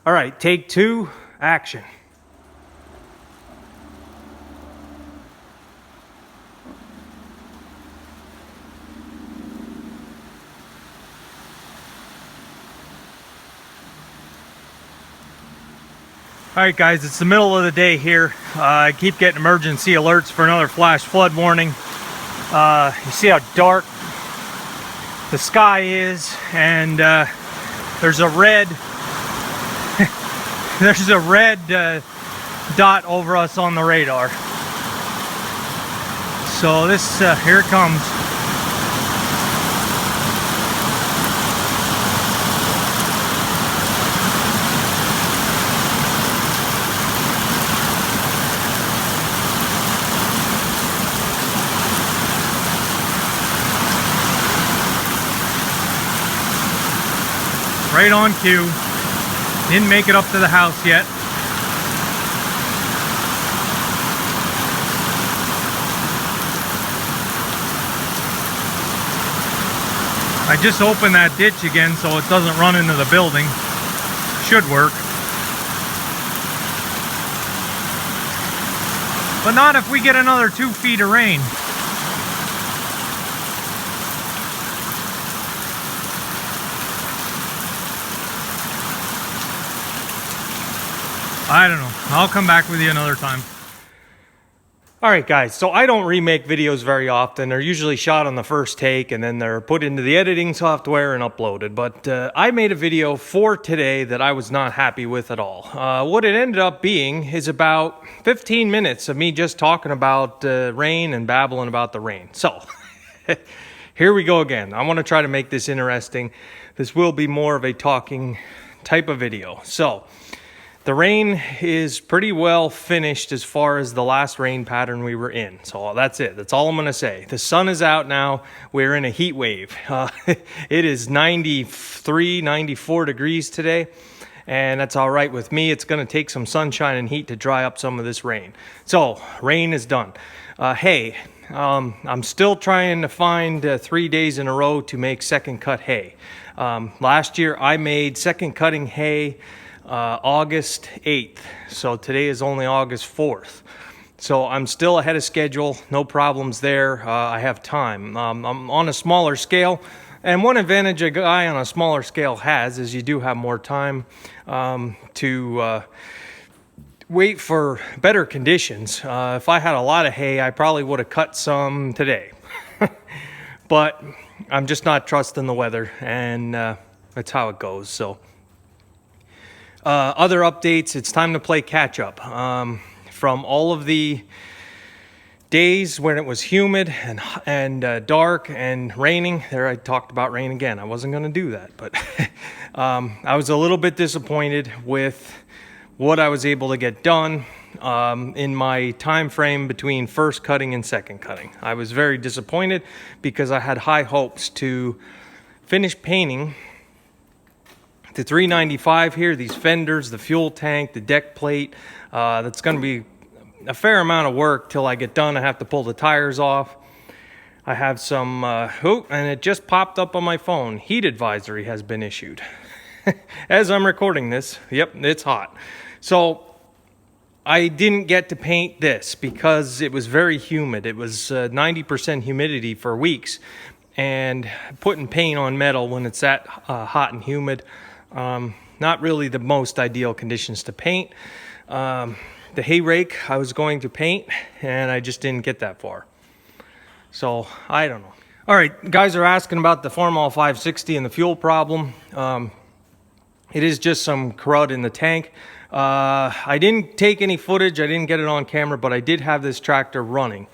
All right, take two, action. All right, guys, it's the middle of the day here. I keep getting emergency alerts for another flash flood warning. You see how dark the sky is, and there's a red dot over us on the radar. So this here it comes. Right on cue. Didn't make it up to the house yet. I just opened that ditch again so it doesn't run into the building. Should work. But not if we get another 2 feet of rain. I don't know. I'll come back with you another time. Alright guys, so I don't remake videos very often. They're usually shot on the first take and then they're put into the editing software and uploaded. But I made a video for today that I was not happy with at all. What it ended up being is about 15 minutes of me just talking about rain and babbling about the rain. So, here we go again. I want to try to make this interesting. This will be more of a talking type of video. So, the rain is pretty well finished as far as the last rain pattern we were in. So that's it. That's all I'm going to say. The sun is out now. We're in a heat wave. It is 93, 94 degrees today. And that's all right with me. It's going to take some sunshine and heat to dry up some of this rain. So rain is done. Hay. I'm still trying to find 3 days in a row to make second cut hay. Last year I made second cutting hay August 8th, so today is only August 4th, so I'm still ahead of schedule. No problems there. I have time. I'm on a smaller scale, and one advantage a guy on a smaller scale has is you do have more time to wait for better conditions. If I had a lot of hay, I probably would have cut some today. But I'm just not trusting the weather, and that's how it goes. So other updates, it's time to play catch up. From all of the days when it was humid and dark and raining, there I talked about rain again. I wasn't going to do that, but I was a little bit disappointed with what I was able to get done in my time frame between first cutting and second cutting. I was very disappointed because I had high hopes to finish painting the 395 here, these fenders, the fuel tank, the deck plate. That's going to be a fair amount of work till I get done. I have to pull the tires off. I have some, and it just popped up on my phone. Heat advisory has been issued. As I'm recording this, yep, it's hot. So I didn't get to paint this because it was very humid. It was 90% humidity for weeks. And putting paint on metal when it's that hot and humid, not really the most ideal conditions to paint. The hay rake I was going to paint, and I just didn't get that far. So, I don't know. All right, guys are asking about the Farmall 560 and the fuel problem. It is just some crud in the tank. I didn't take any footage. I didn't get it on camera, but I did have this tractor running.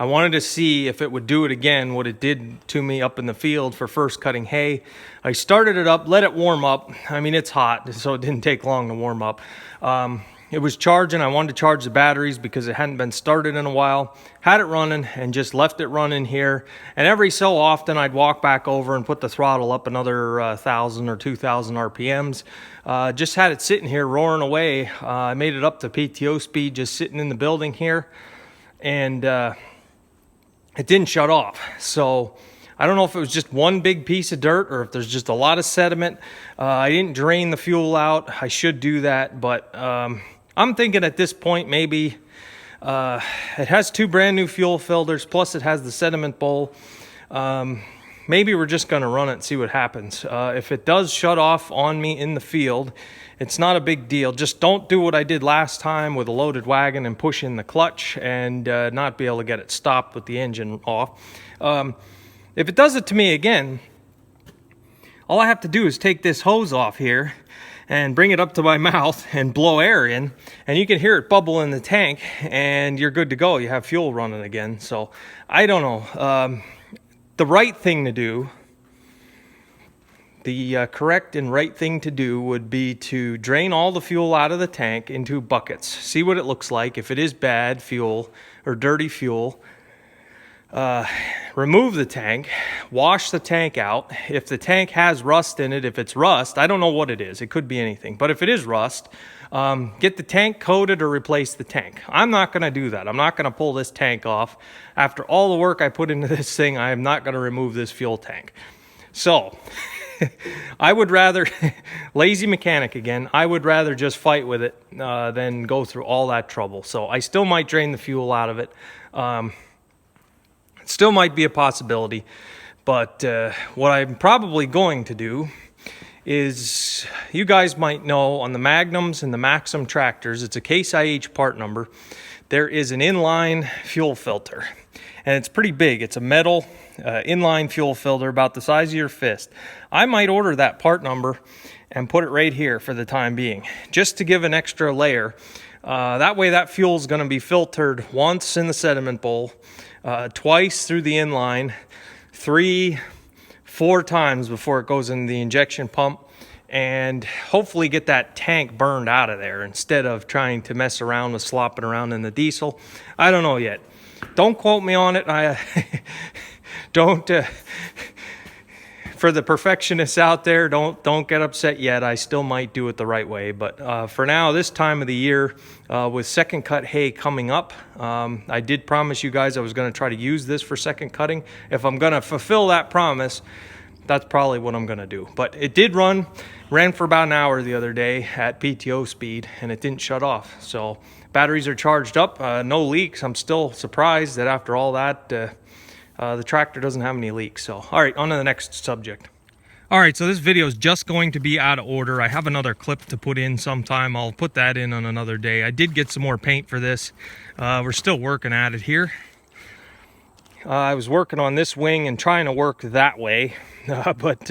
I wanted to see if it would do it again, what it did to me up in the field for first cutting hay. I started it up, let it warm up. I mean, it's hot, so it didn't take long to warm up. It was charging. I wanted to charge the batteries because it hadn't been started in a while. Had it running and just left it running here. And every so often I'd walk back over and put the throttle up another 1,000 or 2,000 RPMs. Just had it sitting here roaring away. I made it up to PTO speed just sitting in the building here. And it didn't shut off. So I don't know if it was just one big piece of dirt or if there's just a lot of sediment. I didn't drain the fuel out. I should do that, but I'm thinking at this point maybe it has 2 brand new fuel filters, plus it has the sediment bowl. Maybe we're just going to run it and see what happens. If it does shut off on me in the field, it's not a big deal. Just don't do what I did last time with a loaded wagon and push in the clutch and not be able to get it stopped with the engine off. If it does it to me again, all I have to do is take this hose off here and bring it up to my mouth and blow air in, and you can hear it bubble in the tank, and you're good to go. You have fuel running again. So I don't know. The right thing to do, the correct and right thing to do would be to drain all the fuel out of the tank into buckets. See what it looks like. If it is bad fuel or dirty fuel, remove the tank, wash the tank out. If the tank has rust in it, if it's rust, I don't know what it is. It could be anything. But if it is rust, get the tank coated or replace the tank. I'm not going to do that. I'm not going to pull this tank off. After all the work I put into this thing, I am not going to remove this fuel tank. So I would rather, lazy mechanic again, I would rather just fight with it than go through all that trouble. So I still might drain the fuel out of it. It still might be a possibility. But what I'm probably going to do is, you guys might know on the Magnums and the Maxim tractors, it's a Case IH part number, there is an inline fuel filter. And it's pretty big. It's a metal inline fuel filter about the size of your fist. I might order that part number and put it right here for the time being, just to give an extra layer. That way that fuel is going to be filtered once in the sediment bowl, twice through the inline, 3-4 times before it goes in the injection pump, and hopefully get that tank burned out of there instead of trying to mess around with slopping around in the diesel. I don't know yet. Don't quote me on it. I don't. For the perfectionists out there, don't get upset yet. I still might do it the right way. But for now, this time of the year, with second cut hay coming up, I did promise you guys I was going to try to use this for second cutting. If I'm going to fulfill that promise, that's probably what I'm going to do. But it did ran for about an hour the other day at PTO speed, and it didn't shut off. So batteries are charged up, no leaks. I'm still surprised that after all that, the tractor doesn't have any leaks. So, all right, on to the next subject. All right, so this video is just going to be out of order. I have another clip to put in sometime. I'll put that in on another day. I did get some more paint for this. We're still working at it here. I was working on this wing and trying to work that way, but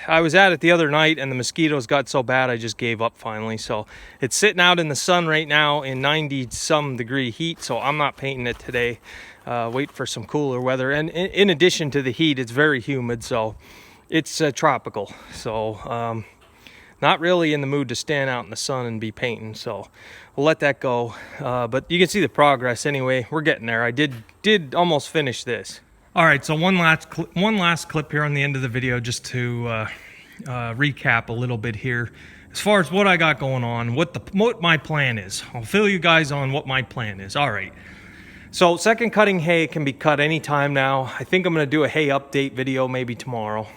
I was at it the other night and the mosquitoes got so bad I just gave up finally. So it's sitting out in the sun right now in 90-some degree heat, so I'm not painting it today. Wait for some cooler weather. And in addition to the heat, it's very humid, so it's tropical. So not really in the mood to stand out in the sun and be painting, so we'll let that go. But you can see the progress anyway. We're getting there. I did almost finish this. All right, so one last clip here on the end of the video, just to recap a little bit here as far as what I got going on, what my plan is. I'll fill you guys on what my plan is. All right, so second cutting hay can be cut anytime now. I think I'm going to do a hay update video maybe tomorrow.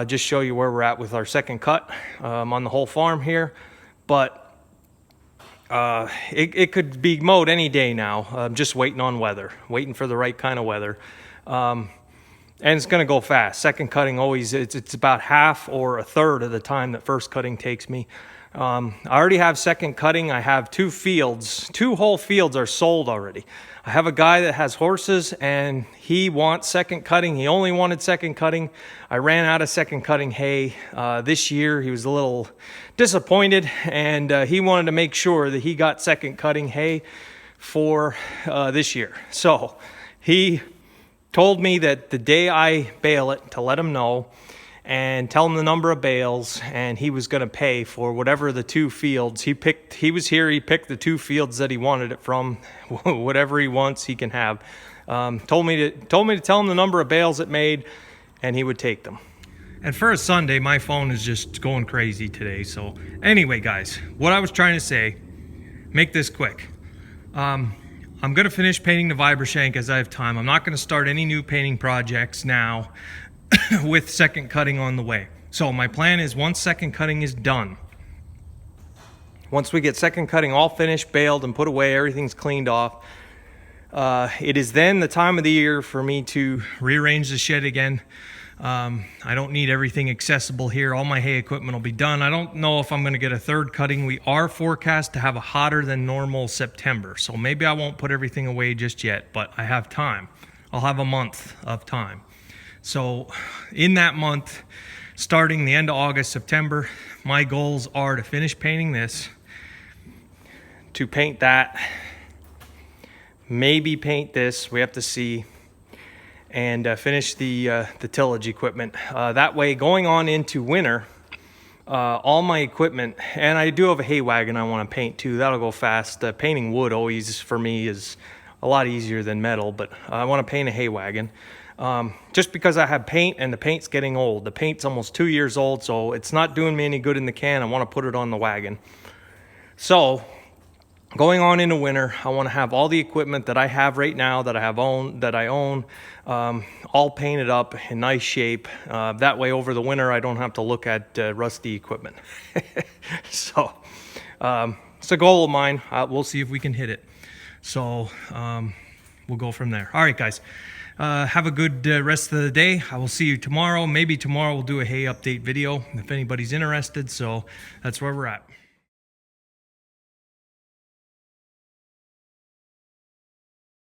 Just show you where we're at with our second cut on the whole farm here. But it could be mowed any day now. I'm just waiting on weather, waiting for the right kind of weather. And it's going to go fast. Second cutting always, it's about half or a third of the time that first cutting takes me. I already have second cutting. I have 2 fields. 2 whole fields are sold already. I have a guy that has horses and he wants second cutting. He only wanted second cutting. I ran out of second cutting hay this year. He was a little disappointed, and he wanted to make sure that he got second cutting hay for this year. So he told me that the day I bale it to let him know and tell him the number of bales, and he was going to pay for whatever the 2 fields he picked. He was here, he picked the 2 fields that he wanted it from. Whatever he wants, he can have. Told me to tell him the number of bales it made, and he would take them. And for a Sunday, my phone is just going crazy today. So anyway, guys, what I was trying to say, make this quick. I'm going to finish painting the Vibra as I have time. I'm not going to start any new painting projects now with second cutting on the way. So my plan is once second cutting is done, once we get second cutting all finished, baled, and put away, everything's cleaned off, it is then the time of the year for me to rearrange the shed again. I don't need everything accessible here. All my hay equipment will be done. I don't know if I'm going to get a third cutting. We are forecast to have a hotter than normal September, so maybe I won't put everything away just yet, but I have time. I'll have a month of time. So in that month, starting the end of August, September, my goals are to finish painting this, to paint that, maybe paint this, we have to see, and finish the tillage equipment. That way, going on into winter, all my equipment, and I do have a hay wagon I want to paint too. That'll go fast. Painting wood always, for me, is a lot easier than metal, but I want to paint a hay wagon. Just because I have paint and the paint's getting old. The paint's almost 2 years old, so it's not doing me any good in the can. I want to put it on the wagon. So going on into winter, I want to have all the equipment that I have right now, that I own, all painted up in nice shape. That way over the winter, I don't have to look at rusty equipment. So it's a goal of mine. We'll see if we can hit it. So we'll go from there. All right, guys. Have a good rest of the day. I will see you tomorrow. Maybe tomorrow we'll do a hay update video if anybody's interested. So that's where we're at.